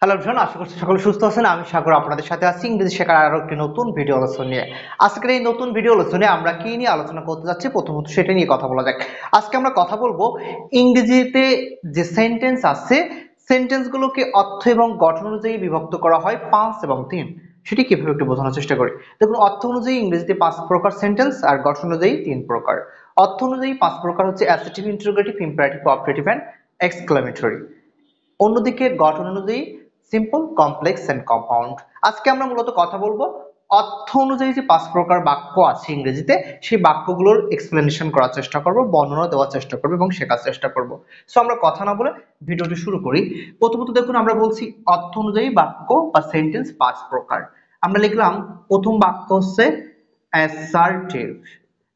Hello everyone, আশা করছি সকলে সুস্থ আছেন। আমি সাগর আপনাদের সাথে আছি ইংরেজি শেখার আরো একটি নতুন ভিডিও আলোচনা নিয়ে। আজকের এই নতুন ভিডিও আলোচনায় আমরা কি নিয়ে আলোচনা করতে যাচ্ছি, প্রথমত সেটা নিয়ে কথা বলা যাক। আজকে আমরা কথা বলবো ইংরেজিতে যে সেন্টেন্স আছে, সেন্টেন্স গুলোকে অর্থ এবং গঠন অনুযায়ী বিভক্ত করা হয় 5 এবং 3। সেটি কিভাবে একটু বোঝানোর চেষ্টা করি। দেখুন, অর্থ অনুযায়ী ইংরেজিতে 5 প্রকার সেন্টেন্স আর গঠন অনুযায়ী 3 প্রকার। অর্থ অনুযায়ী 5 প্রকার হচ্ছে assertive, interrogative, imperative, operative and exclamatory. অন্যদিকে গঠন অনুযায়ী সিম্পল, কমপ্লেক্স এন্ড কম্পাউন্ড। আজকে আমরা মূলত কথা বলবো অর্থ অনুযায়ী যে 5 প্রকার বাক্য আছে ইংরেজিতে, সেই বাক্যগুলোর এক্সপ্লেনেশন করার চেষ্টা করব, বর্ণনা দেওয়ার চেষ্টা করব এবং শেখার চেষ্টা করব। সো আমরা কথা না বলে ভিডিওটি শুরু করি। প্রথমত দেখুন, আমরা বলছি অর্থ অনুযায়ী বাক্য বা সেন্টেন্স 5 প্রকার। আমরা লিখলাম প্রথম বাক্য হচ্ছে অ্যাসার্টিভ।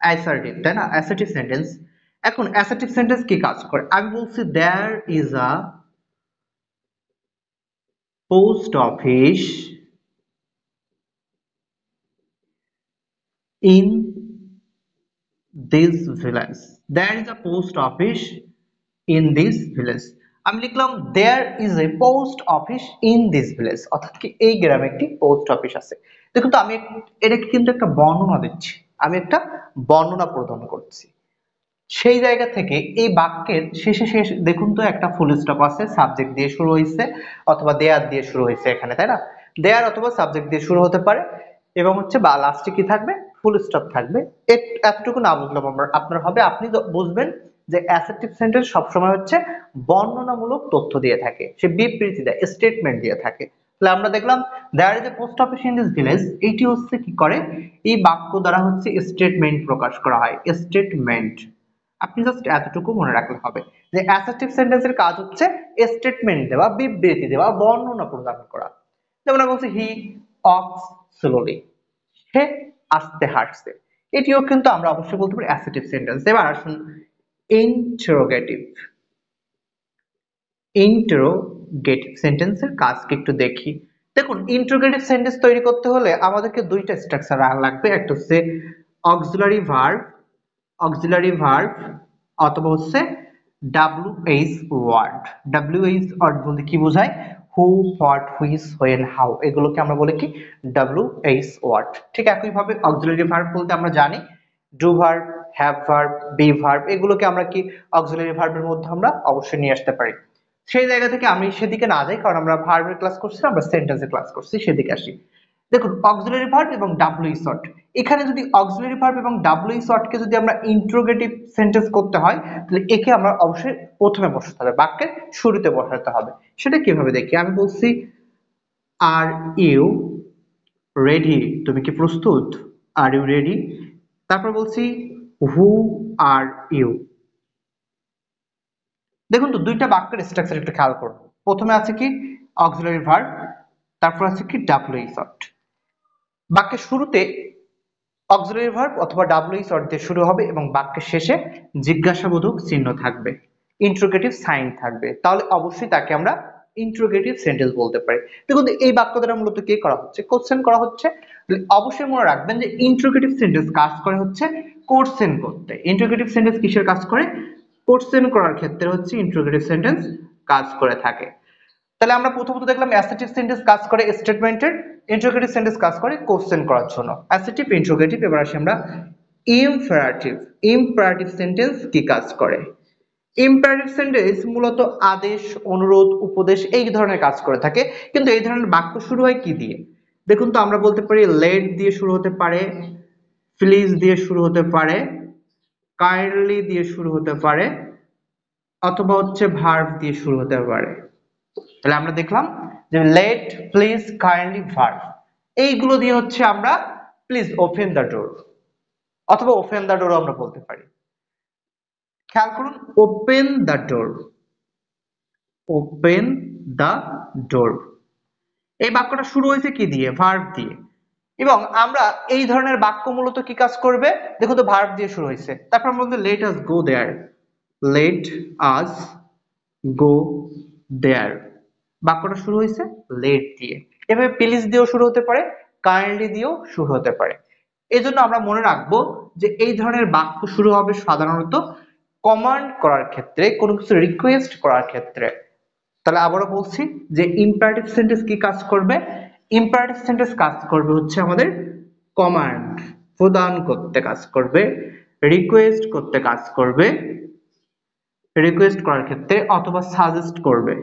অ্যাসার্টিভ, তাই না? Assertive sentence. এখন অ্যাসার্টিভ সেন্টেন্স কি কাজ করে? আমি বলছি there is a post office in this village. There is a post office in this village. আমি লিখলাম there is a post office in this village, অর্থাৎ কি এই গ্রামে একটি পোস্ট অফিস আছে। দেখুন তো, আমি এটাকে কিন্তু একটা বর্ণনা দিচ্ছি, আমি একটা বর্ণনা প্রদান করছি। সেই জায়গা থেকে এই বাক্যের শেষে দেখুন তো একটা ফুল স্টপ আছে, সাবজেক্ট দিয়ে শুরু হয়েছে অথবা দেয়ার দিয়ে শুরু হয়েছে এখানে, তাই না? দেয়ার অথবা সাবজেক্ট দিয়ে শুরু হতে পারে এবং হচ্ছে বা লাস্টে কি থাকবে, ফুল স্টপ থাকবে। এতটুকু না বুঝলাম আপনার হবে, আপনি বুঝবেন যে অ্যাসার্টিভ সেন্টেন্স সবসময় হচ্ছে বর্ণনামূলক তথ্য দিয়ে থাকে, সে বিবৃতি দেয়, স্টেটমেন্ট দিয়ে থাকে। তাহলে আমরা দেখলাম there is a post office in this village, এইটি হচ্ছে কি করে, এই বাক্য দ্বারা হচ্ছে স্টেটমেন্ট প্রকাশ করা হয়, স্টেটমেন্ট। আপনি জাস্ট এতটুকু মনে রাখলে হবে যে অ্যাসার্টিভ সেন্টেন্সের কাজ হচ্ছে স্টেটমেন্ট দেওয়া, বিবৃতি দেওয়া, বর্ণনা প্রদান করা। যেমন আমরা বলছি হি ওয়াকস স্লোলি, সে আস্তে হাঁটছে। এটিও কিন্তু আমরা অবশ্যই বলতে পারি অ্যাসার্টিভ সেন্টেন্স। এবার আসুন ইন্টারোগেটিভ। ইন্টারোগেটিভ সেন্টেন্সের কাজকে একটু দেখি। দেখুন, ইন্টারোগেটিভ সেন্টেন্স তৈরি করতে হলে আমাদেরকে দুইটা স্ট্রাকচার লাগবে। একটা হচ্ছে অক্সিলারি ভার্ব, অক্সিলারি ভার্ব অথবা হচ্ছে WH ওয়ার্ড। WH ওয়ার্ড বলতে কি বোঝায়? হু, হোয়াট, হুইচ, হোয়েন, হাউ, এগুলোকে আমরা বলি কি WH ওয়ার্ড। ঠিক একইভাবে অক্সিলারি ভার্ব বলতে আমরা জানি do verb, have verb, be verb, এগুলোকে আমরা কি অক্সিলারি ভার্বের মধ্যে আমরা অবশ্যই নিয়ে আসতে পারি। সেই জায়গা থেকে আমি সেদিকে না যাই, কারণ আমরা ভার্বের ক্লাস করছি, আমরা সেন্টেন্সের ক্লাস করছি, সেদিকে আসি। দেখুন, অক্সিলারি ভার্ব এবং WH ওয়ার্ড, এখানে যদি অক্সিলারি ভার্ব এবং WH ওয়ার্ডকে যদি আমরা ইন্টারোগেটিভ সেন্টেন্স করতে হয়, তাহলে একে আমরা অবশ্যই প্রথমে বসাতে হবে, বাক্যের শুরুতে বসাতে হবে। সেটা কিভাবে দেখি, আমি বলছি আর ইউ রেডি, তুমি কি প্রস্তুত? Are you ready. তারপর বলছি হু আর ইউ। দেখুন তো, দুইটা বাক্যের স্ট্রাকচার একটু খেয়াল করুন। প্রথমে আছে কি অক্সিলারি ভার্ব, তারপর আছে কি WH ওয়ার্ড। বাক্যের শুরুতে অক্সিলারি ভার্ব অথবা WH ওয়ার্ড দিয়ে শুরু হবে এবং বাক্যের শেষে জিজ্ঞাসাবোধক চিহ্ন থাকবে, ইন্টারোগেটিভ সাইন থাকবে, তাহলে অবশ্যই তাকে আমরা ইন্টারোগেটিভ সেন্টেন্স বলতে পারি। দেখুন, এই বাক্য দ্বারা মূলত কি করা হচ্ছে, কোশ্চেন করা হচ্ছে। অবশ্যই মনে রাখবেন যে ইন্টারোগেটিভ সেন্টেন্স কাজ করে হচ্ছে কোশ্চেন করতে। ইন্টারোগেটিভ সেন্টেন্স কিসের কাজ করে? কোশ্চেন করার ক্ষেত্রে হচ্ছে ইন্টারোগেটিভ সেন্টেন্স কাজ করে থাকে। তাহলে আমরা প্রথমত দেখলাম অ্যাসার্টিভ সেন্টেন্স কাজ করে স্টেটমেন্টের, ইন্টারোগেটিভ সেন্টেন্স কাজ করে কোশ্চেন করার জন্য। Assertive, interrogative. এবার আসি আমরা ইমপারেটিভ। ইমপারেটিভ সেন্টেন্স কি কাজ করে? ইম্পারেটিভ সেন্টেন্স মূলত আদেশ, অনুরোধ, উপদেশ এই ধরনের কাজ করে থাকে, কিন্তু এই ধরনের বাক্য শুরু হয় কি দিয়ে? দেখুন তো, আমরা বলতে পারি লেট দিয়ে শুরু হতে পারে, প্লিজ দিয়ে শুরু হতে পারে, কাইন্ডলি দিয়ে শুরু হতে পারে, অথবা হচ্ছে ভার্ব দিয়ে শুরু হতে পারে। তাহলে আমরা দেখলাম যে লেট, প্লিজ, কাইন্ডলি, ভার্ব, এইগুলো দিয়ে হচ্ছে আমরা প্লিজ ওপেন দ্য ডোর অথবা ওপেন দ্য ডোর আমরা বলতে পারি। খেয়াল করুন, open the door, open the door, এই বাক্যটা শুরু হয়েছে কি দিয়ে? ভার্ব দিয়ে। এবং আমরা এই ধরনের বাক্য মূলত কি কাজ করবে? দেখো তো, ভার্ব দিয়ে শুরু হয়েছে, তারপর আমরা বলতে লেট আস গো দেয়ার, লেট আস গো দেয়ার, বাক্যটা শুরু হয়েছে লেট দিয়ে। এভাবে প্লিজ দিয়েও শুরু হতে পারে, কাইন্ডলি দিয়েও শুরু হতে পারে। এই জন্য আমরা মনে রাখবো যে এই ধরনের বাক্য শুরু হবে সাধারণত কমান্ড করার ক্ষেত্রে, কোনো কিছু রিকোয়েস্ট করার ক্ষেত্রে। তাহলে আবারও বলছি যে ইম্পারেটিভ সেন্টেন্স কি কাজ করবে, ইম্পারেটিভ সেন্টেন্স কাজ করবে হচ্ছে আমাদের কমান্ড প্রদান করতে কাজ করবে, রিকোয়েস্ট করতে কাজ করবে, রিকোয়েস্ট করার ক্ষেত্রে অথবা সাজেস্ট করবে,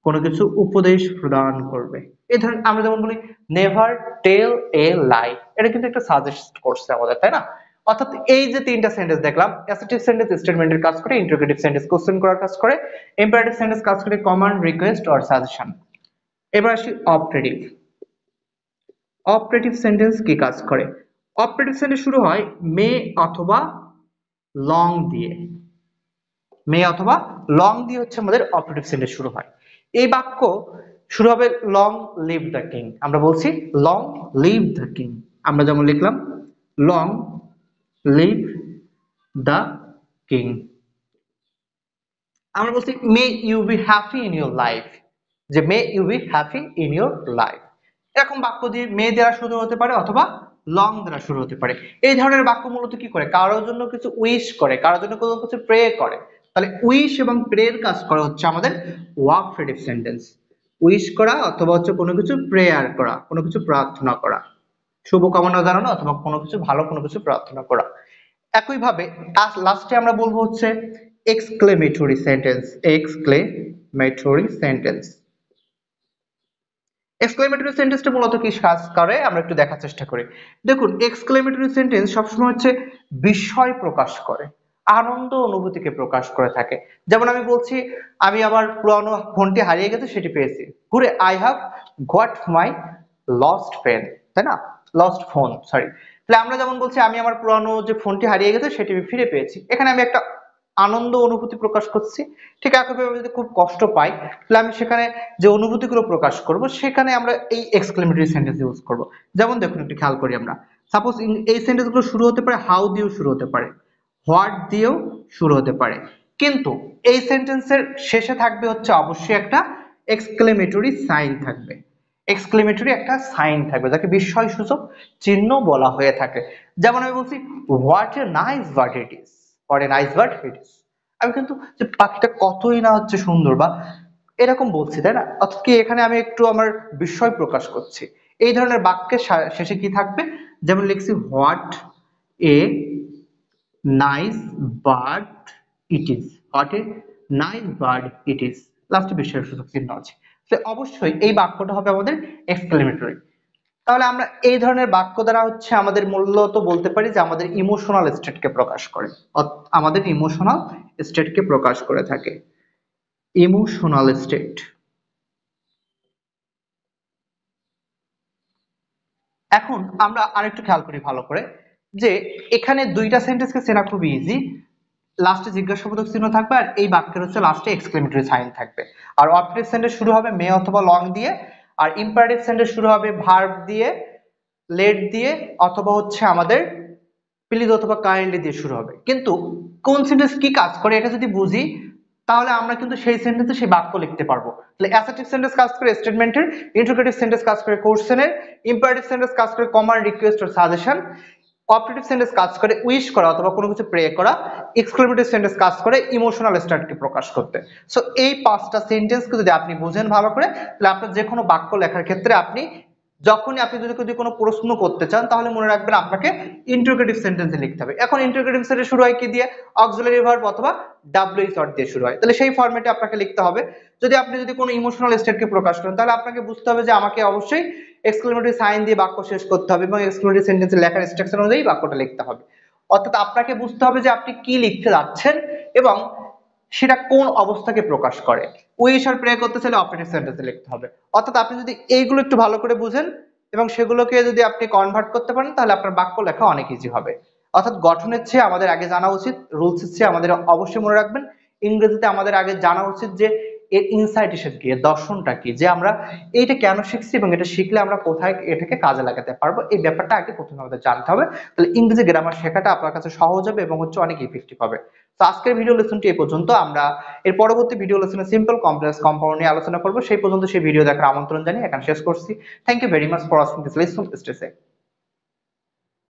কোনো কিছু উপদেশ প্রদান করবে। এই ধরনের আমরা যেমন বলি নেভার টেল এ লাই, এটা কিন্তু একটা সাজেস্ট করছে আমাদের, তাই না? অর্থাৎ এই যে তিনটা সেন্টেন্স দেখলাম, অ্যাসার্টিভ সেন্টেন্স স্টেটমেন্টের কাজ করে, ইন্টারোগেটিভ সেন্টেন্স কোশ্চেন করার কাজ করে, ইম্পারেটিভ সেন্টেন্স কাজ করে কমান্ড, রিকোয়েস্ট অর সাজেশন। এবার আসি অপারেটিভ। অপারেটিভ সেন্টেন্স কি কাজ করে? অপারেটিভ সেন্টেন্স শুরু হয় মে অথবা লং দিয়ে, মে অথবা লং দিয়ে হচ্ছে আমাদের অপারেটিভ সেন্টেন্স শুরু হয়। এই বাক্য শুরু হবে লং লিভ দ্য কিং, আমরা বলছি লং লিভ দ্য কিং, আমরা যেমন লিখলাম লং লিভ দ্য কিং। আমরা বলছি may you be happy in your life, যে may you be happy in your life. এরকম বাক্য দিয়ে মে দ্বারা শুরু হতে পারে অথবা লং দ্বারা শুরু হতে পারে। এই ধরনের বাক্য মূলত কি করে, কারোর জন্য কিছু উইশ করে, কারোর জন্য কোনো কিছু প্রে করে। তাহলে উইশ এবং প্রের কাজ করা হচ্ছে আমাদের ওয়ার্কফেটিভ সেন্টেন্স। উইশ করা অথবা হচ্ছে কোনো কিছু প্রেয়ার করা, কোনো কিছু প্রার্থনা করা, শুভকামনা জানানো অথবা কোনো কিছু ভালো কোনো কিছু প্রার্থনা করা। একইভাবে লাস্টে আমরা বলবো হচ্ছে exclamatory sentence, exclamatory sentence. Exclamatory সেন্টেন্সটা মূলত কি কাজ করে আমরা একটু দেখার চেষ্টা করি। দেখুন এক্সক্লেমেটরি সেন্টেন্স সবসময় হচ্ছে বিস্ময় প্রকাশ করে, আনন্দ অনুভূতিকে প্রকাশ করে থাকে। যেমন আমি বলছি আমি আমার পুরানো ফোনটি হারিয়ে গেছে সেটি পেয়েছি, ঘুরে I have got my lost pen, তাই না, লস্ট ফোন সরি। তাহলে আমরা যেমন বলছি আমি আমার পুরানো যে ফোনটি হারিয়ে গেছে সেটি আমি ফিরে পেয়েছি, এখানে আমি একটা আনন্দ অনুভূতি প্রকাশ করছি। ঠিক একইভাবে আমি যদি খুব কষ্ট পাই তাহলে আমি সেখানে যে অনুভূতিগুলো প্রকাশ করব সেখানে আমরা এই এক্সক্লেমেটরি সেন্টেন্স ইউজ করব। যেমন দেখুন একটু খেয়াল করি আমরা, সাপোজ এই সেন্টেন্সগুলো শুরু হতে পারে হাউ দিয়েও শুরু হতে পারে, হোয়াট দিয়েও শুরু হতে পারে, কিন্তু এই সেন্টেন্সের শেষে থাকবে হচ্ছে অবশ্যই একটা এক্সক্লেমেটরি সাইন থাকবে, এক্সক্লেমেটরি একটা সাইন থাকবে যাকে বিস্ময় সূচক চিহ্ন বলা হয়ে থাকে। যেমন আমি বলছি what a nice bird it is, what a nice bird it is, আমি কিন্তু যে পাখিটা কতই না হচ্ছে সুন্দর বা এরকম বলছি, তাই না? অর্থাৎ কি এখানে আমি একটু আমার বিস্ময় প্রকাশ করছি। এই ধরনের বাক্যের শেষে কি থাকবে, যেমন লিখছি what a nice bird it is, what a nice bird it is, লাস্টে বিস্ময় সূচক চিহ্ন আছে। তো অবশ্যই এই বাক্যটা হবে আমাদের এক্সক্লেমেটরি। তাহলে আমরা এই ধরনের বাক্য দ্বারা হচ্ছে আমাদের মূলত বলতে পারি যে আমাদের ইমোশনাল স্টেটকে প্রকাশ করে, আমাদের ইমোশনাল স্টেটকে প্রকাশ করে থাকে, ইমোশনাল স্টেট। এখন আমরা আরেকটু খেয়াল করি ভালো করে যে এখানে দুইটা সেন্টেন্সকে চেনা খুব ইজি, লাস্টে জিজ্ঞাসাবোধক চিহ্ন থাকবে আর এই বাক্যের হচ্ছে লাস্টে এক্সক্লেমেটরি সাইন থাকবে। আর অপারেটিভ সেন্টেন্স শুরু হবে মে অথবা লং দিয়ে, আর ইম্পারেটিভ সেন্টেন্স শুরু হবে ভার্ব দিয়ে, লেট দিয়ে অথবা হচ্ছে আমাদের প্লিজ অথবা কাইন্ডলি দিয়ে শুরু হবে। কিন্তু কোন সেন্টেন্স কি কাজ করে এটা যদি বুঝি তাহলে আমরা কিন্তু সেই সেন্টেন্সে সেই বাক্য লিখতে পারবো। তাহলে অ্যাসার্টিভ সেন্টেন্স কাজ করে স্টেটমেন্টের, ইন্টারোগেটিভ সেন্টেন্স কাজ করে কোশ্চেনের, ইম্পারেটিভ সেন্টেন্স কাজ করে command, request or suggestion, operative sentence কাজ করে উইশ করা অথবা কোনো কিছু প্রে করা, এক্সক্লেমেটরি সেন্টেন্স কাজ করে ইমোশনাল স্টেটকে প্রকাশ করতে। সো এই পাঁচটা সেন্টেন্সকে যদি আপনি বুঝেন ভালো করে তাহলে আপনার যে কোনো বাক্য লেখার ক্ষেত্রে আপনি যখনই আপনি যদি কোনো প্রশ্ন করতে চান তাহলে মনে রাখবেন আপনাকে ইন্টারোগেটিভ সেন্টেন্সে লিখতে হবে। এখন ইন্টারোগেটিভ সেন্টেন্স শুরু হয় কি দিয়ে, অক্সিলারি ভার্ব অথবা ডাব্লিউএইচ ওয়ার্ড দিয়ে শুরু হয়, তাহলে সেই ফরম্যাটে আপনাকে লিখতে হবে। যদি কোনো ইমোশনাল স্টেটকে প্রকাশ করেন তাহলে আপনাকে বুঝতে হবে যে আমাকে অবশ্যই এক্সক্লেমেটরি সাইন দিয়ে বাক্য শেষ করতে হবে এবং এক্সক্লেমেটরি সেন্টেন্সে লেখার স্ট্রাকচার অনুযায়ী বাক্যটা লিখতে হবে। অর্থাৎ আপনাকে বুঝতে হবে যে আপনি কি লিখতে যাচ্ছেন এবং সেটা কোন অবস্থাকে প্রকাশ করে। উইশ আর প্রে করতে চাইলে অপারেটিভ সেন্টেন্সে লিখতে হবে। অর্থাৎ আপনি যদি এইগুলো একটু ভালো করে বুঝেন এবং সেগুলোকে যদি আপনি কনভার্ট করতে পারেন তাহলে আপনার বাক্য লেখা অনেক ইজি হবে। অর্থাৎ গঠনের চেয়ে আমাদের আগে জানা উচিত, রুলসের চেয়ে আমাদের অবশ্যই মনে রাখবেন ইংরেজিতে আমাদের আগে জানা উচিত যে এর ইনসাইটেশন কি, এর দর্শনটা কি, যে আমরা এইটা কেন শিখছি এবং এটা শিখলে আমরা কোথায় এটাকে কাজে লাগাতে পারবো, এই ব্যাপারটা আগে প্রথমে আমাদের জানতে হবে। তাহলে ইংরেজি গ্রামার শেখাটা আপনার কাছে সহজ হবে এবং হচ্ছে অনেক ইফেক্টিভ হবে। তো আজকের ভিডিও লেসনটি এই পর্যন্ত। আমরা এর পরবর্তী ভিডিও লেসনে সিম্পল কমপ্লেক্স কম্পাউন্ড নিয়ে আলোচনা করব। সেই পর্যন্ত সেই ভিডিও দেখার আমন্ত্রণ জানিয়ে এখানে শেষ করছি। Thank you very much for watching this lesson. Stay safe.